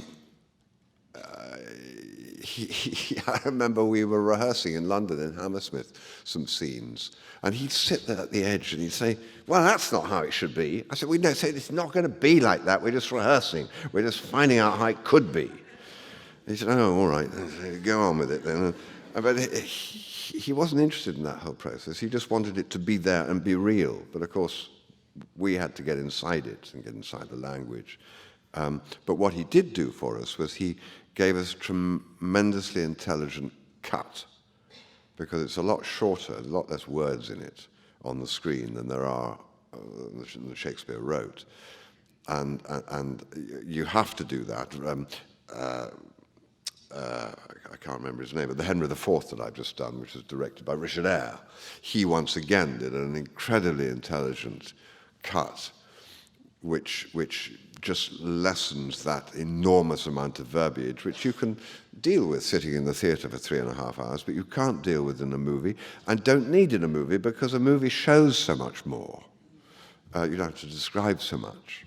remember we were rehearsing in London, in Hammersmith, some scenes, and he'd sit there at the edge and he'd say, well, that's not how it should be. I said, we don't say it's not going to be like that. We're just rehearsing. We're just finding out how it could be. He said, oh, all right, go on with it then. But he wasn't interested in that whole process. He just wanted it to be there and be real. But of course, we had to get inside it and get inside the language. But what he did do for us was he gave us tremendously intelligent cut, because it's a lot shorter, a lot less words in it on the screen than there are that Shakespeare wrote. And you have to do that. I can't remember his name, but the Henry IV that I've just done, which was directed by Richard Eyre, he once again did an incredibly intelligent cut, which just lessens that enormous amount of verbiage, which you can deal with sitting in the theatre for 3.5 hours, but you can't deal with in a movie, and don't need in a movie, because a movie shows so much more. You don't have to describe so much.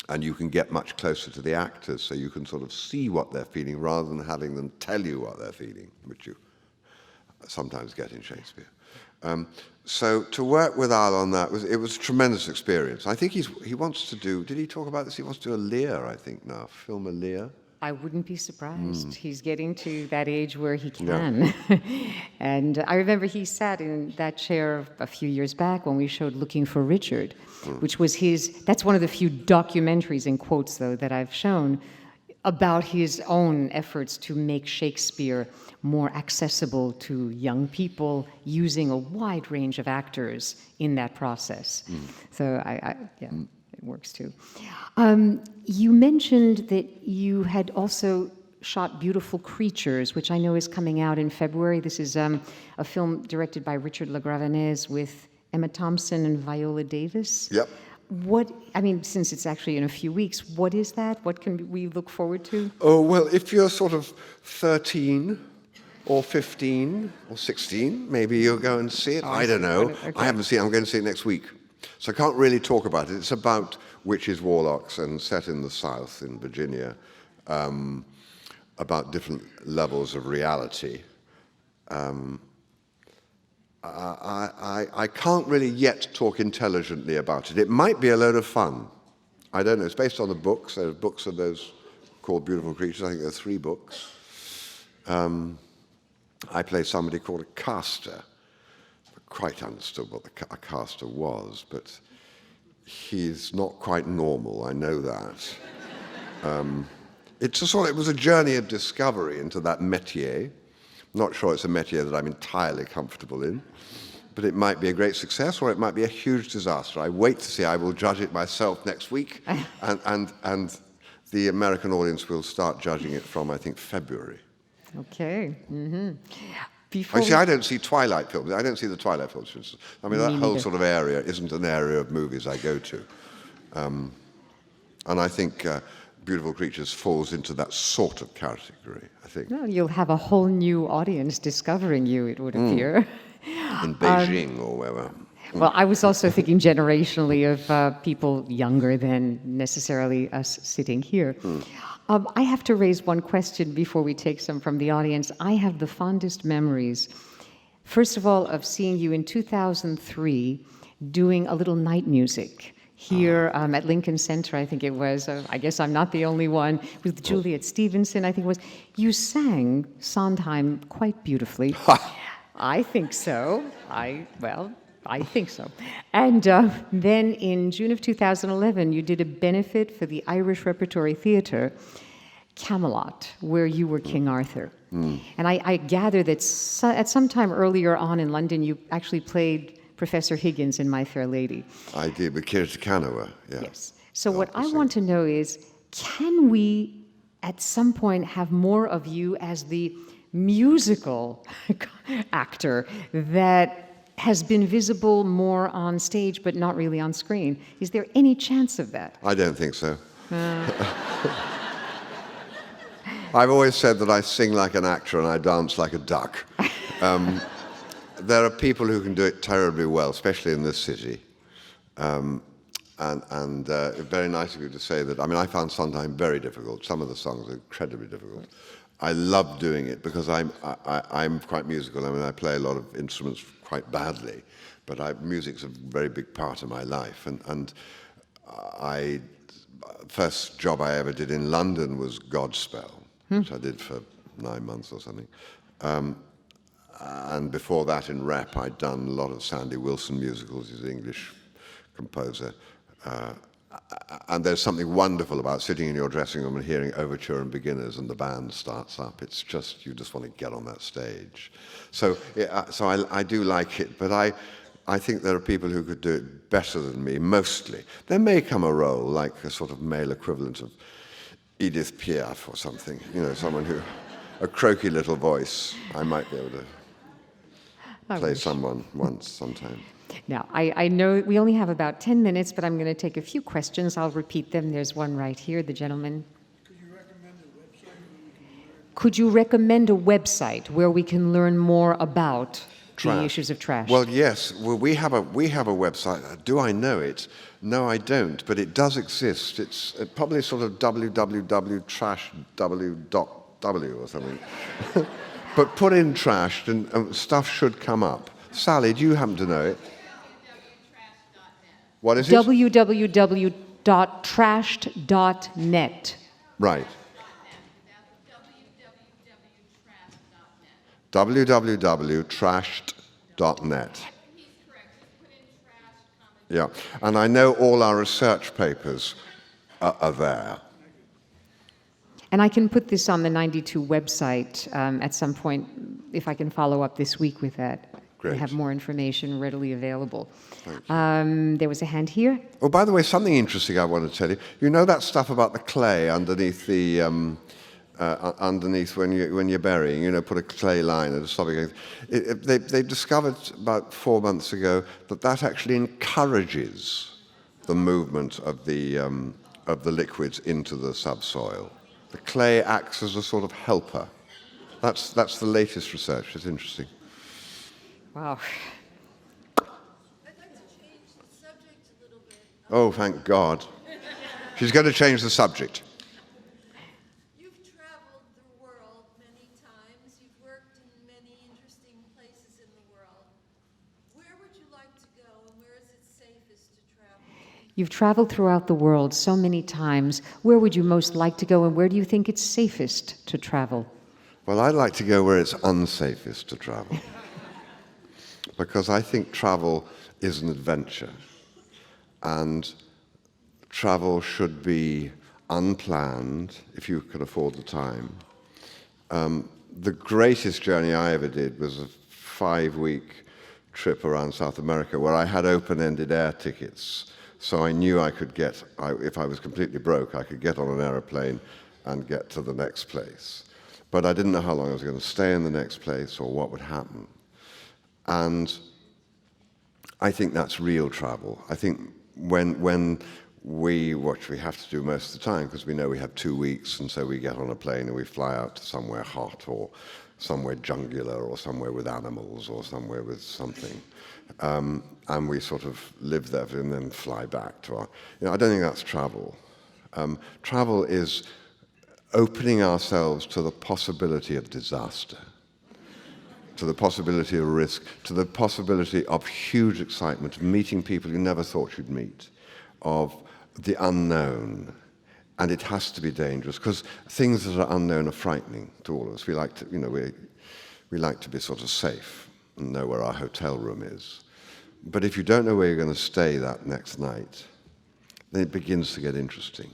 And you can get much closer to the actors, so you can sort of see what they're feeling rather than having them tell you what they're feeling, which you sometimes get in Shakespeare. So to work with Al on that, it was a tremendous experience. I think he wants to do, did he talk about this? He wants to do a Lear, I think, now, film a Lear. I wouldn't be surprised. He's getting to that age where he can. Yeah. And I remember he sat in that chair a few years back when we showed Looking for Richard, which was that's one of the few documentaries, in quotes though, that I've shown about his own efforts to make Shakespeare more accessible to young people using a wide range of actors in that process. So it works too. You mentioned that you had also shot Beautiful Creatures, which I know is coming out in February. This is a film directed by Richard LaGravenese with Emma Thompson and Viola Davis. Yep. Since it's actually in a few weeks, what is that? What can we look forward to? Oh, well, if you're sort of 13 or 15 or 16, maybe you'll go and see it. I don't know. Okay. I haven't seen it. I'm going to see it next week. So I can't really talk about it. It's about witches, warlocks, and set in the South, in Virginia, about different levels of reality. I can't really yet talk intelligently about it. It might be a load of fun. I don't know. It's based on the books. There are books of those called Beautiful Creatures. I think there are 3 books. I play somebody called a caster. I quite understood what a caster was, but he's not quite normal. I know that. It was a journey of discovery into that métier. Not sure it's a métier that I'm entirely comfortable in, but it might be a great success or it might be a huge disaster. I wait to see. I will judge it myself next week, and the American audience will start judging it from, I think, February. Okay. Mm-hmm. I don't see Twilight films. I don't see the Twilight films, for instance. I mean, that whole sort of area isn't an area of movies I go to. And I think Beautiful Creatures falls into that sort of category, I think. No, you'll have a whole new audience discovering you, it would appear. In Beijing or wherever. Well, I was also thinking generationally of people younger than necessarily us sitting here. I have to raise one question before we take some from the audience. I have the fondest memories, first of all, of seeing you in 2003 doing a little night music here at Lincoln Center, I think it was. I guess I'm not the only one, with Juliet Stevenson, I think it was. You sang Sondheim quite beautifully. I think so. I think so. And then in June of 2011, you did a benefit for the Irish Repertory Theatre, Camelot, where you were King Arthur. And I gather that at some time earlier on in London, you actually played Professor Higgins in My Fair Lady. I did, with Kirti Kanawa, yeah. Yes. So what I want to know is, can we at some point have more of you as the musical actor that has been visible more on stage but not really on screen? Is there any chance of that? I don't think so. I've always said that I sing like an actor and I dance like a duck. There are people who can do it terribly well, especially in this city. And very nice of you to say that. I mean, I found Sondheim very difficult. Some of the songs are incredibly difficult. I love doing it because I'm quite musical. I mean, I play a lot of instruments quite badly, but music's a very big part of my life. And first job I ever did in London was Godspell, which I did for 9 months or something. And before that, in rep, I'd done a lot of Sandy Wilson musicals. He's an English composer. And there's something wonderful about sitting in your dressing room and hearing Overture and Beginners and the band starts up. It's just, you just want to get on that stage. So I do like it, but I think there are people who could do it better than me, mostly. There may come a role, like a sort of male equivalent of Edith Piaf or something, you know, someone who, a croaky little voice, I might be able to play someone once, sometime. Now, I know we only have about 10 minutes, but I'm going to take a few questions. I'll repeat them. There's one right here, the gentleman. Could you recommend a website where we can learn more about the issues of trash? Well, yes. Well, we have a website. Do I know it? No, I don't. But it does exist. It's probably sort of www.trashw.w or something. But put in trash, and stuff should come up. Sally, do you happen to know it? What is it? www.trashed.net. Right. www.trashed.net. Yeah, and I know all our research papers are there. And I can put this on the 92 website at some point, if I can follow up this week with that. Great. We have more information readily available. There was a hand here. Oh, by the way, something interesting I want to tell you. You know that stuff about the clay underneath the underneath when you're burying. You know, put a clay line at the top. They discovered about 4 months ago that actually encourages the movement of the liquids into the subsoil. The clay acts as a sort of helper. That's the latest research. It's interesting. Wow. I'd like to change the subject a little bit. Oh, thank God. She's going to change the subject. You've traveled the world many times. You've worked in many interesting places in the world. Where would you like to go, and where is it safest to travel? You've traveled throughout the world so many times. Where would you most like to go, and where do you think it's safest to travel? Well, I'd like to go where it's unsafest to travel. Because I think travel is an adventure. And travel should be unplanned, if you can afford the time. The greatest journey I ever did was a 5-week trip around South America where I had open-ended air tickets. So I knew I could get, if I was completely broke, I could get on an aeroplane and get to the next place. But I didn't know how long I was going to stay in the next place or what would happen. And I think that's real travel. I think when which we have to do most of the time because we know we have 2 weeks, and so we get on a plane and we fly out to somewhere hot or somewhere jungular or somewhere with animals or somewhere with something. And we sort of live there and then fly back to our... I don't think that's travel. Travel is opening ourselves to the possibility of disaster, to the possibility of risk, to the possibility of huge excitement, of meeting people you never thought you'd meet, of the unknown. And it has to be dangerous, because things that are unknown are frightening to all of us. We like to, we like to be sort of safe and know where our hotel room is. But if you don't know where you're going to stay that next night, then it begins to get interesting.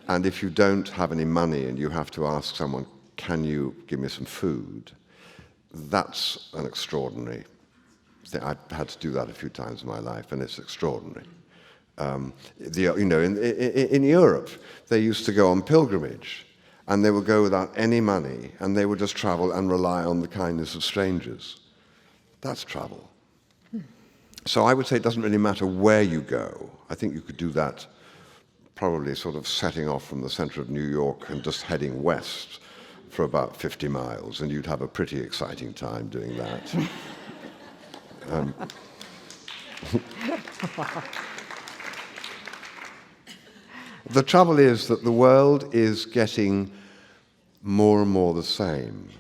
And if you don't have any money and you have to ask someone, can you give me some food? That's an extraordinary thing. I've had to do that a few times in my life, and it's extraordinary. In Europe, they used to go on pilgrimage, and they would go without any money, and they would just travel and rely on the kindness of strangers. That's travel. So I would say it doesn't really matter where you go. I think you could do that probably sort of setting off from the center of New York and just heading west for about 50 miles, and you'd have a pretty exciting time doing that. The trouble is that the world is getting more and more the same.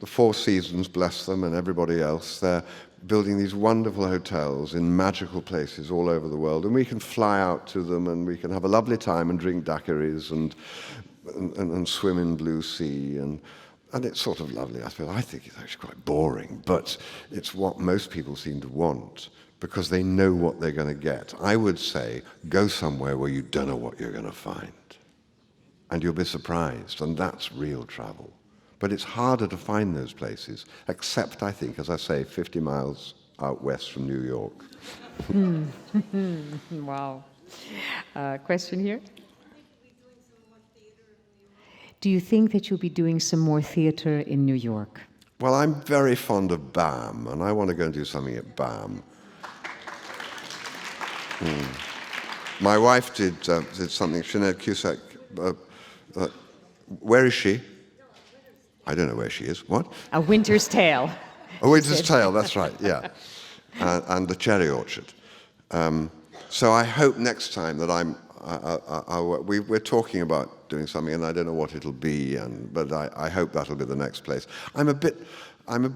The Four Seasons, bless them, and everybody else, they're building these wonderful hotels in magical places all over the world, and we can fly out to them and we can have a lovely time and drink daiquiris and swim in blue sea, And it's sort of lovely, I suppose. I think it's actually quite boring, but it's what most people seem to want because they know what they're going to get. I would say, go somewhere where you don't know what you're going to find. And you'll be surprised, and that's real travel. But it's harder to find those places, except, I think, as I say, 50 miles out west from New York. Wow. Question here? Do you think that you'll be doing some more theater in New York? Well, I'm very fond of BAM, and I want to go and do something at BAM. My wife did something, Sinead Cusack. Where is she? I don't know where she is. What? A Winter's Tale. A Winter's Tale, that's right, yeah. And the Cherry Orchard. So I hope next time that we're talking about doing something, and I don't know what it'll be, but I hope that'll be the next place. I'm a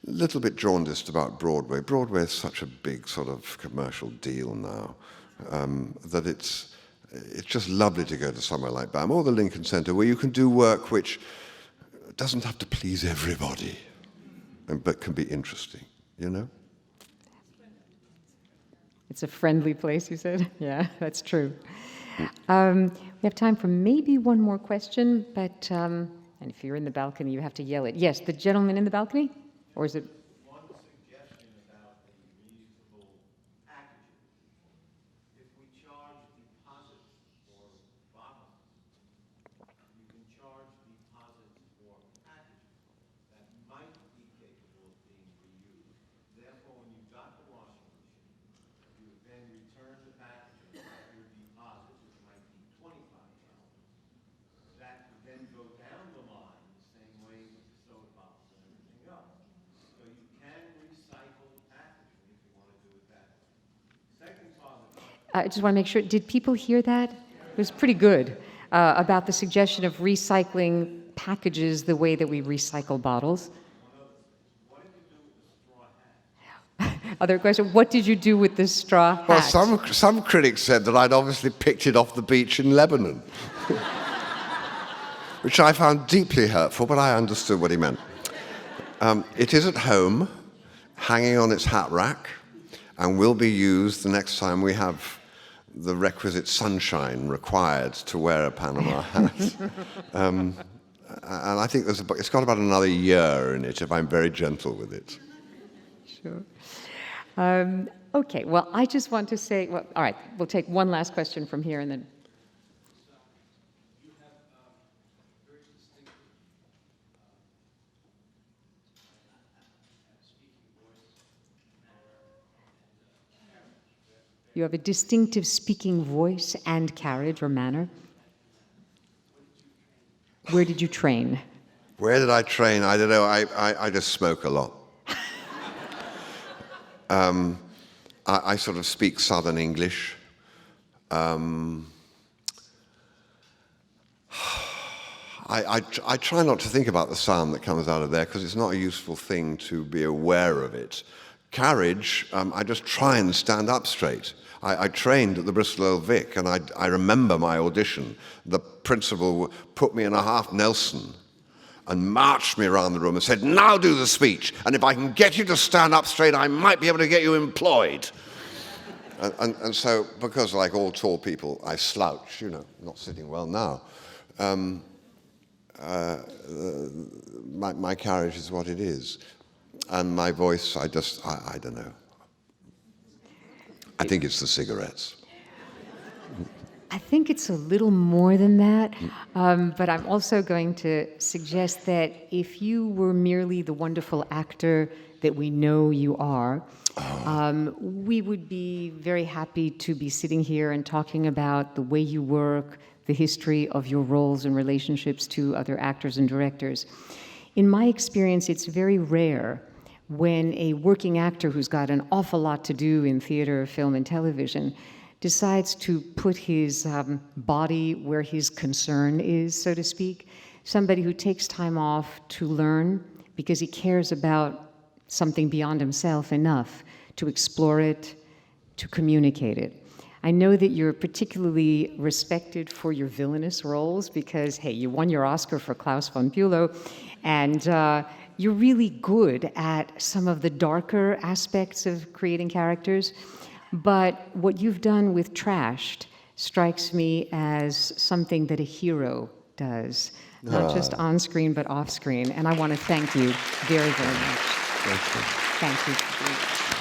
little bit jaundiced about Broadway. Broadway is such a big sort of commercial deal now that it's just lovely to go to somewhere like BAM or the Lincoln Center, where you can do work which doesn't have to please everybody, but can be interesting, you know? It's a friendly place, you said? Yeah, that's true. We have time for maybe one more question, but and if you're in the balcony, you have to yell it. Yes, the gentleman in the balcony? Or is it? One suggestion about the reasonable packaging. If we charge deposits for bottles, you can charge deposits for packaging that might be capable of being reused. Therefore, when you got the washing machine, you would then return the packaging of your deposit, which might be $25. That would then go down the line the same way with the soda bottles and everything else. So you can recycle packaging if you want to do it that way. Second part of the I just want to make sure, did people hear that? It was pretty good about the suggestion of recycling packages the way that we recycle bottles. what did you do with the straw hat? Other question, what did you do with this straw hat? Well, some critics said that I'd obviously picked it off the beach in Lebanon, which I found deeply hurtful, but I understood what he meant. It is at home, hanging on its hat rack, and will be used the next time we have the requisite sunshine required to wear a Panama hat. And I think it's got about another year in it if I'm very gentle with it. Sure. Okay, well, I just want to say, well, all right, we'll take one last question from here and then. You have very distinctive speaking voice and You have a distinctive speaking voice and carriage or manner. Where did you train? Where did I train? I don't know. I just smoke a lot. I sort of speak Southern English. I try not to think about the sound that comes out of there because it's not a useful thing to be aware of it. Carriage, I just try and stand up straight. I trained at the Bristol Old Vic, and I remember my audition. The principal put me in a half Nelson and marched me around the room and said, "Now do the speech, and if I can get you to stand up straight, I might be able to get you employed." And so, because like all tall people, I slouch, you know, not sitting well now. My carriage is what it is. And my voice, I don't know. I think it's the cigarettes. I think it's a little more than that, but I'm also going to suggest that if you were merely the wonderful actor that we know you are, we would be very happy to be sitting here and talking about the way you work, the history of your roles and relationships to other actors and directors. In my experience, it's very rare when a working actor who's got an awful lot to do in theater, film, and television decides to put his body where his concern is, so to speak. Somebody who takes time off to learn because he cares about something beyond himself enough to explore it, to communicate it. I know that you're particularly respected for your villainous roles because, hey, you won your Oscar for Klaus von Bülow, and you're really good at some of the darker aspects of creating characters. But what you've done with Trashed strikes me as something that a hero does, not just on screen, but off screen. And I want to thank you very, very much. Thank you. Thank you.